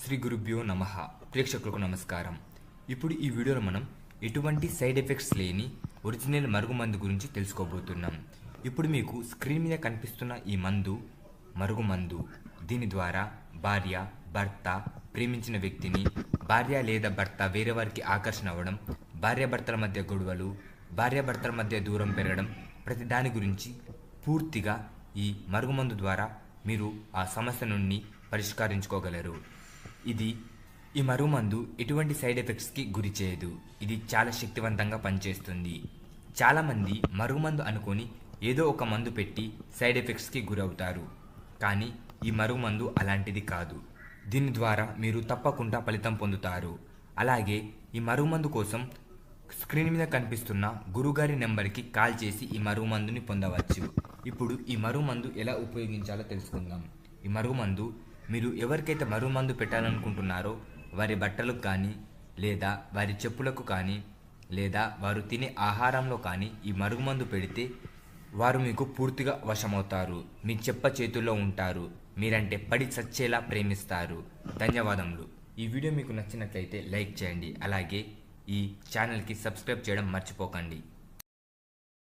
శ్రీ గురుభ్యో నమః. ప్రేక్షకులకు నమస్కారం. ఇప్పుడు ఈ వీడియోలో మనం ఎటువంటి సైడ్ ఎఫెక్ట్స్ లేని ఒరిజినల్ మరుగుమందు గురించి తెలుసుకోబోతున్నాం. ఇప్పుడు మీకు స్క్రీన్ మీద కనిపిస్తున్న ఈ మందు మరుగుమందు. దీని ద్వారా భార్య, భర్త, ప్రేమించిన వ్యక్తిని భార్య లేదా భర్త వేరే వారికి ఆకర్షణ అవ్వడం, భార్యాభర్తల మధ్య గొడవలు, భార్యాభర్తల మధ్య దూరం పెరగడం, ప్రతి దాని గురించి పూర్తిగా ఈ మరుగుమందు ద్వారా మీరు ఆ సమస్య నుండి పరిష్కరించుకోగలరు. ఈ మరుగుమందు ఎటువంటి సైడ్ ఎఫెక్ట్స్కి గురి చేయదు. ఇది చాలా శక్తివంతంగా పనిచేస్తుంది. చాలామంది మరుగుమందు అనుకొని ఏదో ఒక మందు పెట్టి సైడ్ ఎఫెక్ట్స్కి గురవుతారు. కానీ ఈ మరుగుమందు అలాంటిది కాదు. దీని ద్వారా మీరు తప్పకుండా ఫలితం పొందుతారు. అలాగే ఈ మరుగుమందు కోసం స్క్రీన్ మీద కనిపిస్తున్న గురుగారి నెంబర్కి కాల్ చేసి ఈ మరుగుమందుని పొందవచ్చు. ఇప్పుడు ఈ మరుగుమందు ఎలా ఉపయోగించాలో తెలుసుకుందాం. ఈ మరుగుమందు మీరు ఎవరికైతే మరుగుమందు పెట్టాలనుకుంటున్నారో వారి బట్టలకు కానీ, లేదా వారి చెప్పులకు కానీ, లేదా వారు తినే ఆహారంలో కానీ ఈ మరుగుమందు పెడితే వారు మీకు పూర్తిగా వశమవుతారు. మీ చేతుల్లో ఉంటారు. మీరంటే పడి చచ్చేలా ప్రేమిస్తారు. ధన్యవాదములు. ఈ వీడియో మీకు నచ్చినట్లయితే లైక్ చేయండి. అలాగే ఈ ఛానల్కి సబ్స్క్రైబ్ చేయడం మర్చిపోకండి.